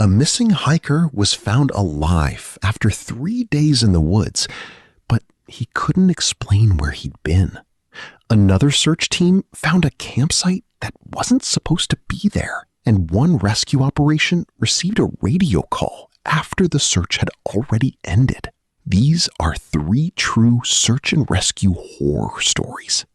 A missing hiker was found alive after 3 days in the woods, but he couldn't explain where he'd been. Another search team found a campsite that wasn't supposed to be there, and one rescue operation received a radio call after the search had already ended. These are 3 true search and rescue horror stories.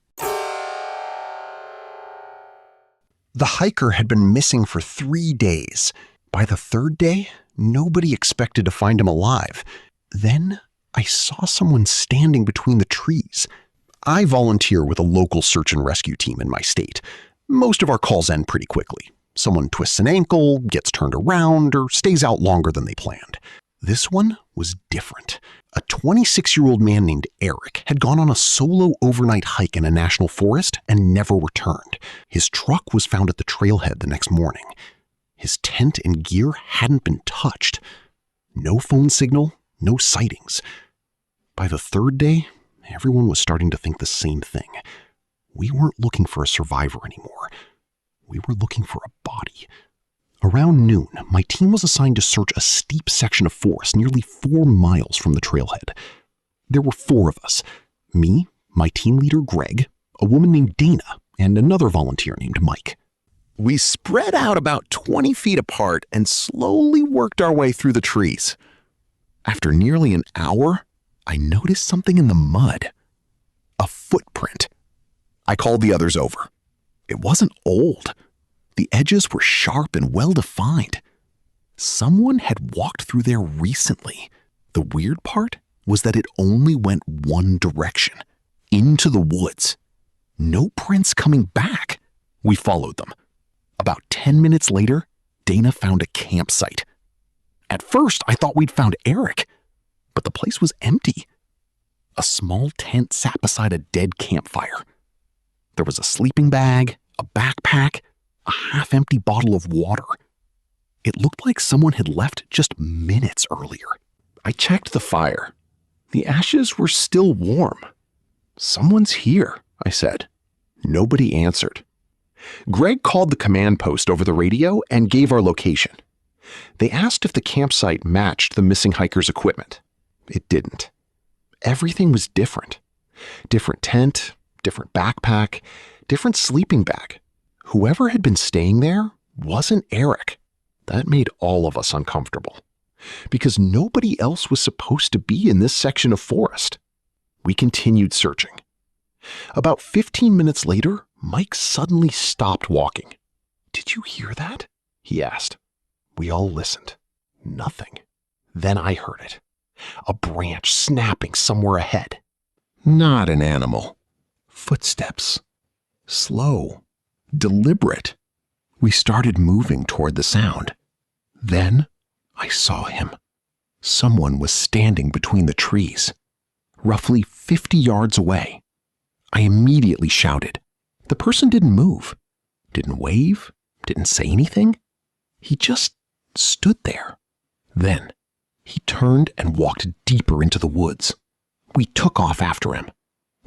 The hiker had been missing for 3 days. By the 3rd day, nobody expected to find him alive. Then I saw someone standing between the trees. I volunteer with a local search and rescue team in my state. Most of our calls end pretty quickly. Someone twists an ankle, gets turned around, or stays out longer than they planned. This one was different. A 26-year-old man named Eric had gone on a solo overnight hike in a national forest and never returned. His truck was found at the trailhead the next morning. His tent and gear hadn't been touched. No phone signal, no sightings. By the 3rd day, everyone was starting to think the same thing. We weren't looking for a survivor anymore. We were looking for a body. Around noon, my team was assigned to search a steep section of forest nearly 4 miles from the trailhead. There were 4 of us. Me, my team leader Greg, a woman named Dana, and another volunteer named Mike. We spread out about 20 feet apart and slowly worked our way through the trees. After nearly an hour, I noticed something in the mud. A footprint. I called the others over. It wasn't old. The edges were sharp and well-defined. Someone had walked through there recently. The weird part was that it only went one direction, into the woods. No prints coming back. We followed them. About 10 minutes later, Dana found a campsite. At first, I thought we'd found Eric, but the place was empty. A small tent sat beside a dead campfire. There was a sleeping bag, a backpack, a half-empty bottle of water. It looked like someone had left just minutes earlier. I checked the fire. The ashes were still warm. "Someone's here," I said. Nobody answered. Greg called the command post over the radio and gave our location. They asked if the campsite matched the missing hiker's equipment. It didn't. Everything was different. Different tent, different backpack, different sleeping bag. Whoever had been staying there wasn't Eric. That made all of us uncomfortable, because nobody else was supposed to be in this section of forest. We continued searching. About 15 minutes later, Mike suddenly stopped walking. "Did you hear that?" he asked. We all listened. Nothing. Then I heard it. A branch snapping somewhere ahead. Not an animal. Footsteps. Slow. Deliberate. We started moving toward the sound. Then I saw him. Someone was standing between the trees, roughly 50 yards away. I immediately shouted. The person didn't move, didn't wave, didn't say anything. He just stood there. Then he turned and walked deeper into the woods. We took off after him.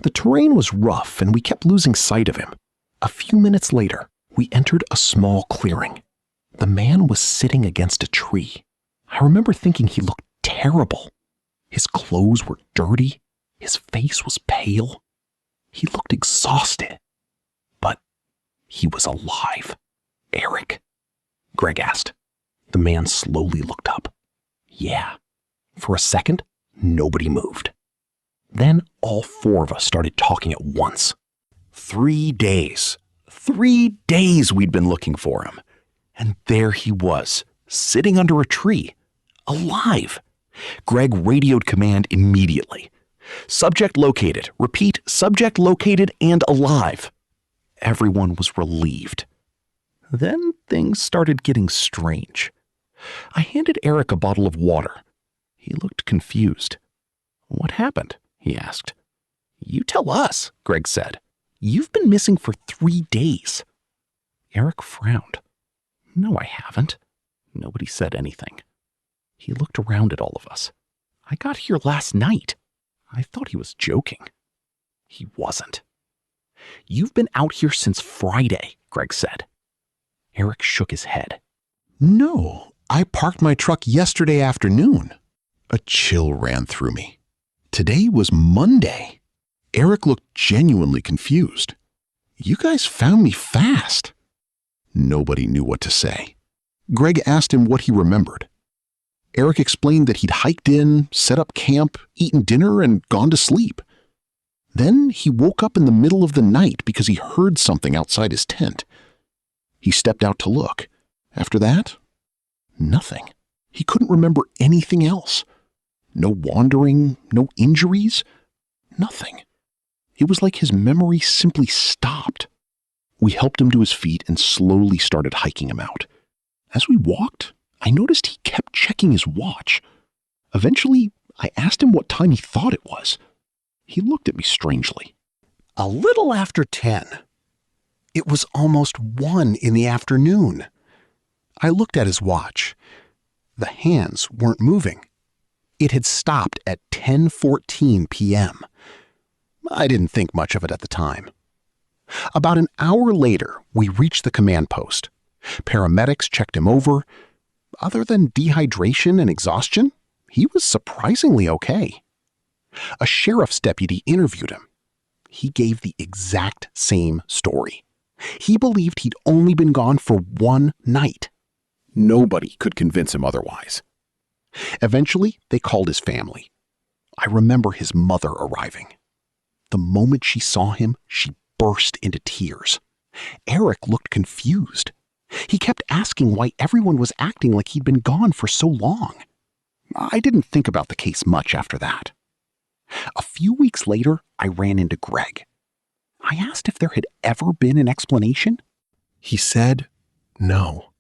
The terrain was rough and we kept losing sight of him. A few minutes later, we entered a small clearing. The man was sitting against a tree. I remember thinking he looked terrible. His clothes were dirty. His face was pale. He looked exhausted. But he was alive. "Eric?" Greg asked. The man slowly looked up. Yeah. For a second, nobody moved. Then all 4 of us started talking at once. 3 days. 3 days we'd been looking for him. And there he was, sitting under a tree, alive. Greg radioed command immediately. "Subject located. Repeat, subject located and alive." Everyone was relieved. Then things started getting strange. I handed Eric a bottle of water. He looked confused. "What happened?" he asked. "You tell us," Greg said. "You've been missing for 3 days." Eric frowned. "No, I haven't." Nobody said anything. He looked around at all of us. "I got here last night." I thought he was joking. He wasn't. "You've been out here since Friday," Greg said. Eric shook his head. "No, I parked my truck yesterday afternoon. A chill ran through me. Today was Monday. Eric looked genuinely confused. You guys found me fast. Nobody knew what to say. Greg asked him what he remembered. Eric explained that he'd hiked in, set up camp, eaten dinner, and gone to sleep. Then he woke up in the middle of the night because he heard something outside his tent. He stepped out to look. After that, nothing. He couldn't remember anything else. No wandering, no injuries, nothing. It was like his memory simply stopped. We helped him to his feet and slowly started hiking him out. As we walked, I noticed he kept checking his watch. Eventually, I asked him what time he thought it was. He looked at me strangely. A little after 10. It was almost 1 in the afternoon. I looked at his watch. The hands weren't moving. It had stopped at 10:14 p.m. I didn't think much of it at the time. About an hour later, we reached the command post. Paramedics checked him over. Other than dehydration and exhaustion, he was surprisingly okay. A sheriff's deputy interviewed him. He gave the exact same story. He believed he'd only been gone for 1 night. Nobody could convince him otherwise. Eventually, they called his family. I remember his mother arriving. The moment she saw him, she burst into tears. Eric looked confused. He kept asking why everyone was acting like he'd been gone for so long. I didn't think about the case much after that. A few weeks later, I ran into Greg. I asked if there had ever been an explanation. He said, no.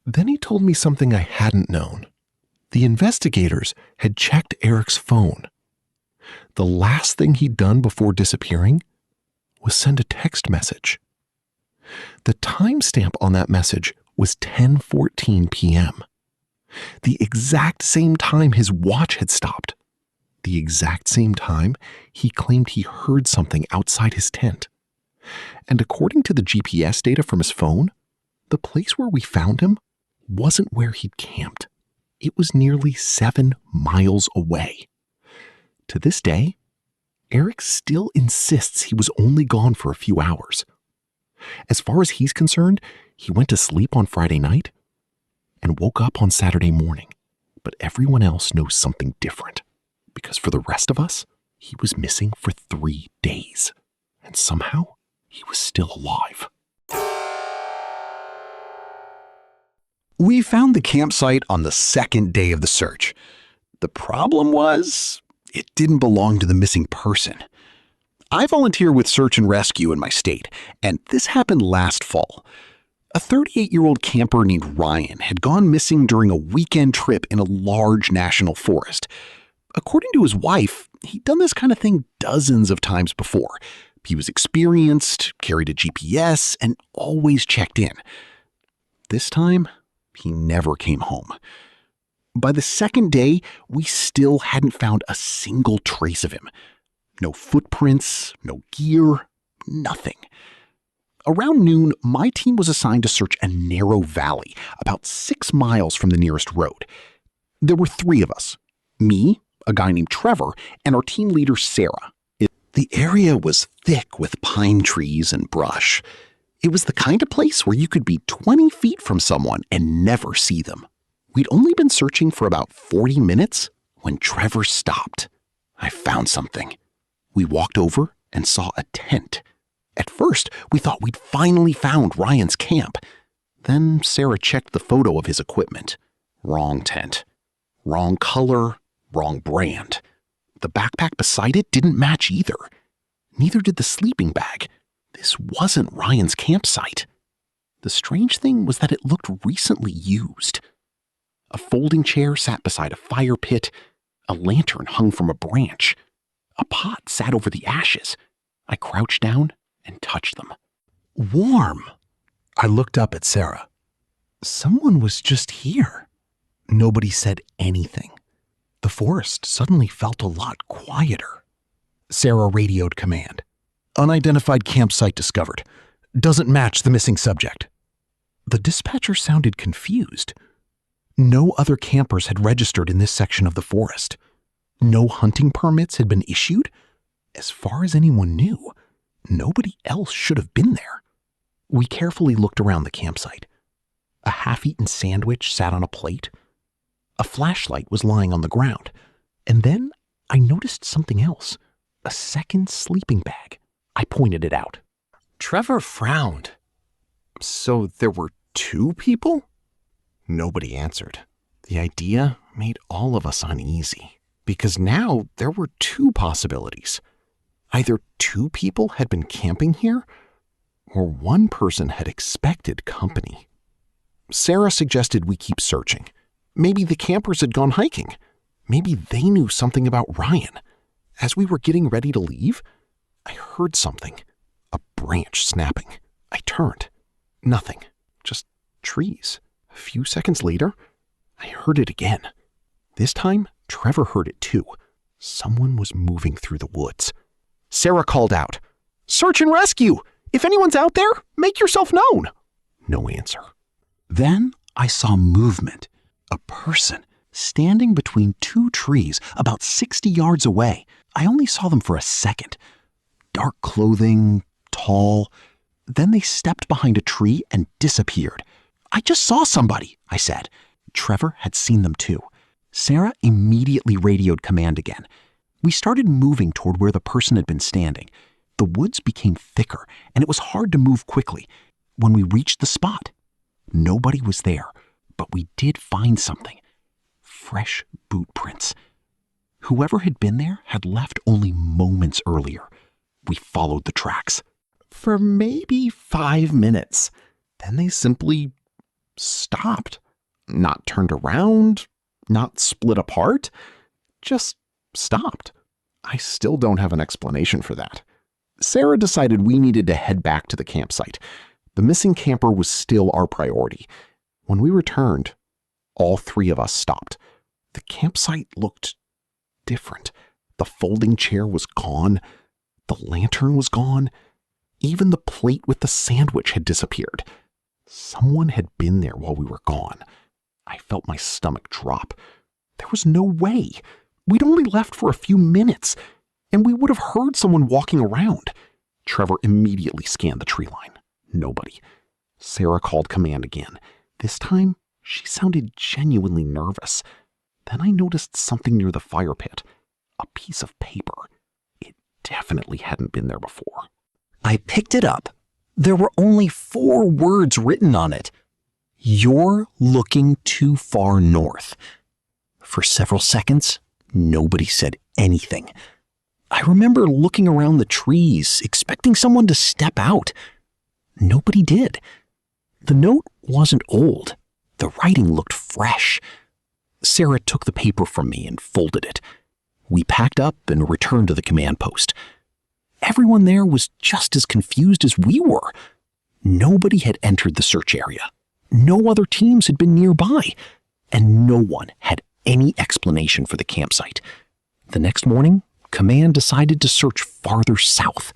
Then he told me something I hadn't known. The investigators had checked Eric's phone. The last thing he'd done before disappearing was send a text message. The timestamp on that message was 10:14 p.m. The exact same time his watch had stopped. The exact same time he claimed he heard something outside his tent. And according to the GPS data from his phone, the place where we found him wasn't where he'd camped. It was nearly 7 miles away. To this day, Eric still insists he was only gone for a few hours. As far as he's concerned, he went to sleep on Friday night and woke up on Saturday morning. But everyone else knows something different. Because for the rest of us, he was missing for 3 days. And somehow, he was still alive. We found the campsite on the 2nd day of the search. The problem was, it didn't belong to the missing person. I volunteer with search and rescue in my state, and this happened last fall. A 38-year-old camper named Ryan had gone missing during a weekend trip in a large national forest. According to his wife, he'd done this kind of thing dozens of times before. He was experienced, carried a GPS, and always checked in. This time, he never came home. By the 2nd day, we still hadn't found a single trace of him. No footprints, no gear, nothing. Around noon, my team was assigned to search a narrow valley, about 6 miles from the nearest road. There were 3 of us. Me, a guy named Trevor, and our team leader, Sarah. The area was thick with pine trees and brush. It was the kind of place where you could be 20 feet from someone and never see them. We'd only been searching for about 40 minutes when Trevor stopped. I found something. We walked over and saw a tent. At first, we thought we'd finally found Ryan's camp. Then Sarah checked the photo of his equipment. Wrong tent. Wrong color. Wrong brand. The backpack beside it didn't match either. Neither did the sleeping bag. This wasn't Ryan's campsite. The strange thing was that it looked recently used. A folding chair sat beside a fire pit. A lantern hung from a branch. A pot sat over the ashes. I crouched down and touched them. Warm. I looked up at Sarah. Someone was just here. Nobody said anything. The forest suddenly felt a lot quieter. Sarah radioed command. Unidentified campsite discovered. Doesn't match the missing subject. The dispatcher sounded confused. No other campers had registered in this section of the forest. No hunting permits had been issued. As far as anyone knew, nobody else should have been there. We carefully looked around the campsite. A half-eaten sandwich sat on a plate. A flashlight was lying on the ground. And then I noticed something else. A second sleeping bag. I pointed it out. Trevor frowned. So there were 2 people? Nobody answered. The idea made all of us uneasy, because now there were 2 possibilities. Either 2 people had been camping here, or one person had expected company. Sarah suggested we keep searching. Maybe the campers had gone hiking. Maybe they knew something about Ryan. As we were getting ready to leave, I heard something. A branch snapping. I turned. Nothing. Just trees. A few seconds later, I heard it again. This time, Trevor heard it too. Someone was moving through the woods. Sarah called out, "Search and rescue! If anyone's out there, make yourself known!" No answer. Then I saw movement. A person standing between 2 trees about 60 yards away. I only saw them for a second. Dark clothing, tall. Then they stepped behind a tree and disappeared. "I just saw somebody," I said. Trevor had seen them too. Sarah immediately radioed command again. We started moving toward where the person had been standing. The woods became thicker, and it was hard to move quickly. When we reached the spot, nobody was there, but we did find something. Fresh boot prints. Whoever had been there had left only moments earlier. We followed the tracks. For maybe 5 minutes. Then they simply stopped. Not turned around, not split apart, just stopped. I still don't have an explanation for that. Sarah decided we needed to head back to the campsite. The missing camper was still our priority. When we returned, all 3 of us stopped. The campsite looked different. The folding chair was gone. The lantern was gone. Even the plate with the sandwich had disappeared. Someone had been there while we were gone. I felt my stomach drop. There was no way. We'd only left for a few minutes, and we would have heard someone walking around. Trevor immediately scanned the tree line. Nobody. Sarah called command again. This time, she sounded genuinely nervous. Then I noticed something near the fire pit. A piece of paper. It definitely hadn't been there before. I picked it up. There were only 4 words written on it. "You're looking too far north." For several seconds, nobody said anything. I remember looking around the trees, expecting someone to step out. Nobody did. The note wasn't old. The writing looked fresh. Sarah took the paper from me and folded it. We packed up and returned to the command post. Everyone there was just as confused as we were. Nobody had entered the search area. No other teams had been nearby, and no one had any explanation for the campsite. The next morning, command decided to search farther south,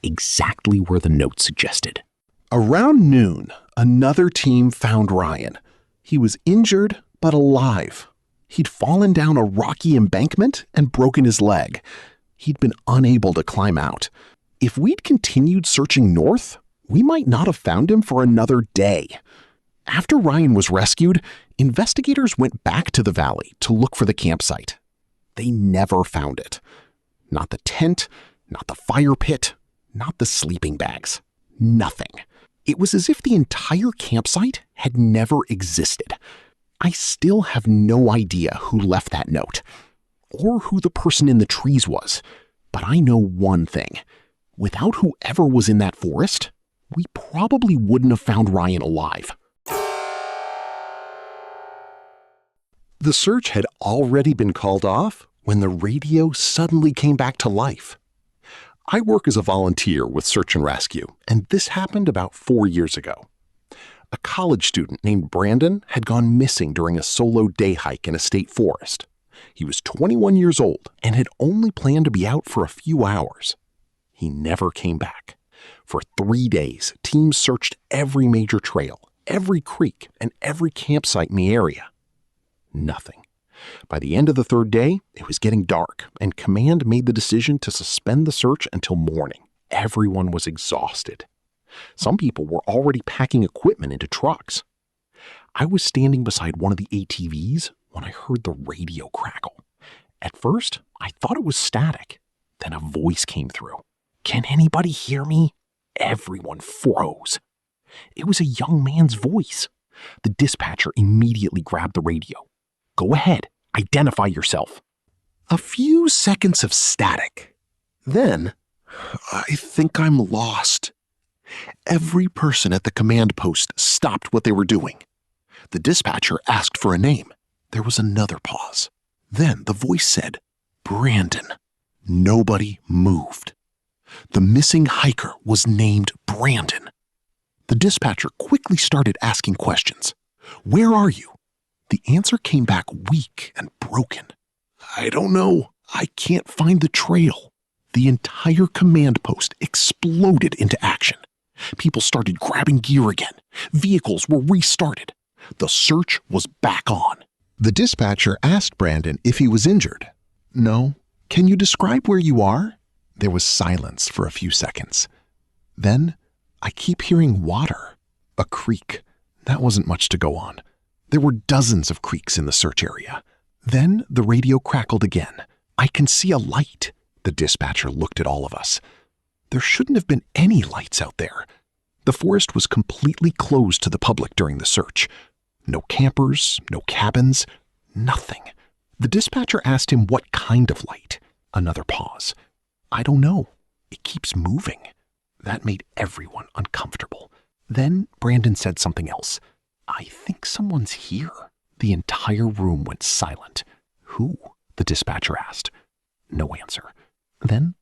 exactly where the note suggested. Around noon, another team found Ryan. He was injured but alive. He'd fallen down a rocky embankment and broken his leg. He'd been unable to climb out. If we'd continued searching north, we might not have found him for another day. After Ryan was rescued, investigators went back to the valley to look for the campsite. They never found it. Not the tent, not the fire pit, not the sleeping bags. Nothing. It was as if the entire campsite had never existed. I still have no idea who left that note, or who the person in the trees was. But I know one thing. Without whoever was in that forest, we probably wouldn't have found Ryan alive. The search had already been called off when the radio suddenly came back to life. I work as a volunteer with Search and Rescue, and this happened about 4 years ago. A college student named Brandon had gone missing during a solo day hike in a state forest. He was 21 years old and had only planned to be out for a few hours. He never came back. For 3 days, teams searched every major trail, every creek, and every campsite in the area. Nothing. By the end of the third day, it was getting dark, and Command made the decision to suspend the search until morning. Everyone was exhausted. Some people were already packing equipment into trucks. I was standing beside one of the ATVs when I heard the radio crackle. At first, I thought it was static. Then a voice came through. "Can anybody hear me?" Everyone froze. It was a young man's voice. The dispatcher immediately grabbed the radio. "Go ahead, identify yourself." A few seconds of static. Then, I think I'm lost. Every person at the command post stopped what they were doing. The dispatcher asked for a name. There was another pause. Then the voice said, "Brandon." Nobody moved. The missing hiker was named Brandon. The dispatcher quickly started asking questions. "Where are you?" The answer came back weak and broken. "I don't know. I can't find the trail." The entire command post exploded into action. People started grabbing gear again. Vehicles were restarted. The search was back on. The dispatcher asked Brandon if he was injured. "No. Can you describe where you are?" There was silence for a few seconds. Then, I keep hearing water. A creek. That wasn't much to go on. There were dozens of creeks in the search area. Then the radio crackled again. "I can see a light." The dispatcher looked at all of us. There shouldn't have been any lights out there. The forest was completely closed to the public during the search. No campers, no cabins, nothing. The dispatcher asked him what kind of light. Another pause. "I don't know. It keeps moving." That made everyone uncomfortable. Then Brandon said something else. "I think someone's here." The entire room went silent. "Who?" the dispatcher asked. No answer. Then,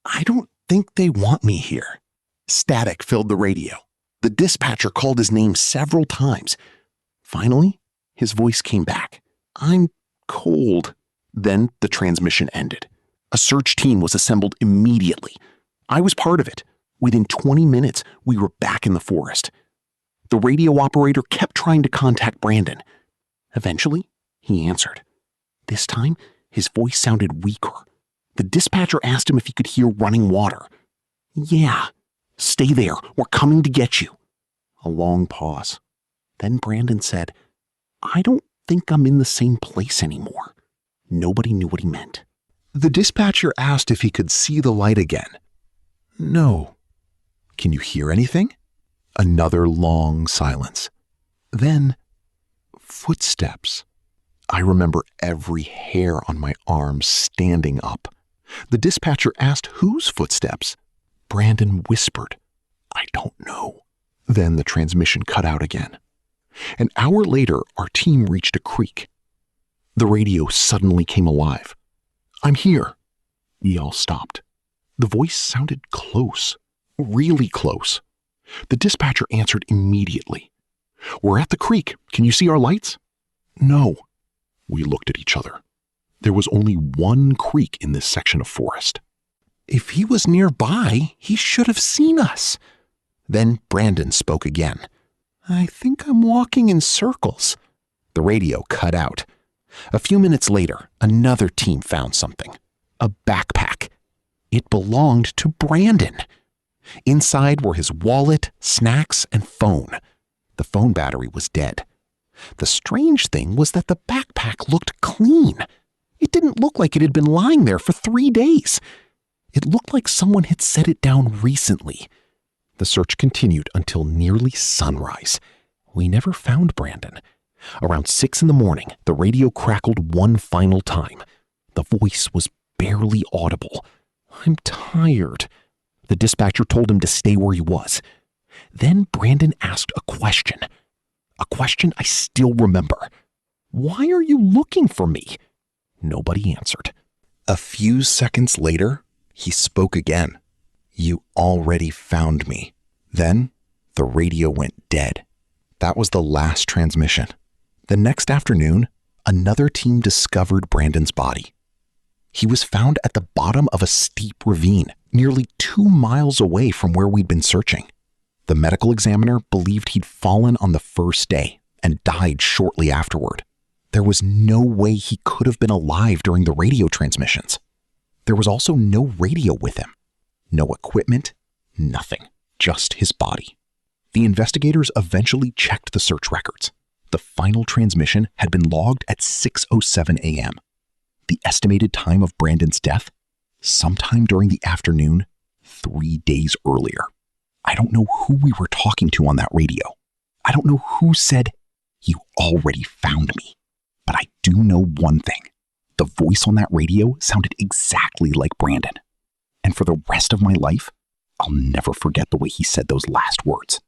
"I don't think they want me here." Static filled the radio. The dispatcher called his name several times. Finally, his voice came back. "I'm cold." Then the transmission ended. A search team was assembled immediately. I was part of it. Within 20 minutes, we were back in the forest. The radio operator kept trying to contact Brandon. Eventually, he answered. This time, his voice sounded weaker. The dispatcher asked him if he could hear running water. "Yeah, stay there. We're coming to get you." A long pause. Then Brandon said, "I don't think I'm in the same place anymore." Nobody knew what he meant. The dispatcher asked if he could see the light again. "No." "Can you hear anything?" Another long silence. Then, footsteps. I remember every hair on my arm standing up. The dispatcher asked whose footsteps. Brandon whispered, "I don't know." Then the transmission cut out again. An hour later, our team reached a creek. The radio suddenly came alive. "I'm here." We all stopped. The voice sounded close, really close. The dispatcher answered immediately. "We're at the creek. Can you see our lights?" "No." We looked at each other. There was only one creek in this section of forest. If he was nearby, he should have seen us. Then Brandon spoke again. "I think I'm walking in circles." The radio cut out. A few minutes later, another team found something. A backpack. It belonged to Brandon. Inside were his wallet, snacks, and phone. The phone battery was dead. The strange thing was that the backpack looked clean. It didn't look like it had been lying there for 3 days. It looked like someone had set it down recently. The search continued until nearly sunrise. We never found Brandon. Around 6 a.m, the radio crackled one final time. The voice was barely audible. "I'm tired." The dispatcher told him to stay where he was. Then Brandon asked a question. A question I still remember. "Why are you looking for me?" Nobody answered. A few seconds later, he spoke again. "You already found me." Then the radio went dead. That was the last transmission. The next afternoon, another team discovered Brandon's body. He was found at the bottom of a steep ravine, nearly 2 miles away from where we'd been searching. The medical examiner believed he'd fallen on the first day and died shortly afterward. There was no way he could have been alive during the radio transmissions. There was also no radio with him. No equipment, nothing, just his body. The investigators eventually checked the search records. The final transmission had been logged at 6:07 a.m. The estimated time of Brandon's death? Sometime during the afternoon, 3 days earlier. I don't know who we were talking to on that radio. I don't know who said, "You already found me." But I do know one thing. The voice on that radio sounded exactly like Brandon. And for the rest of my life, I'll never forget the way he said those last words.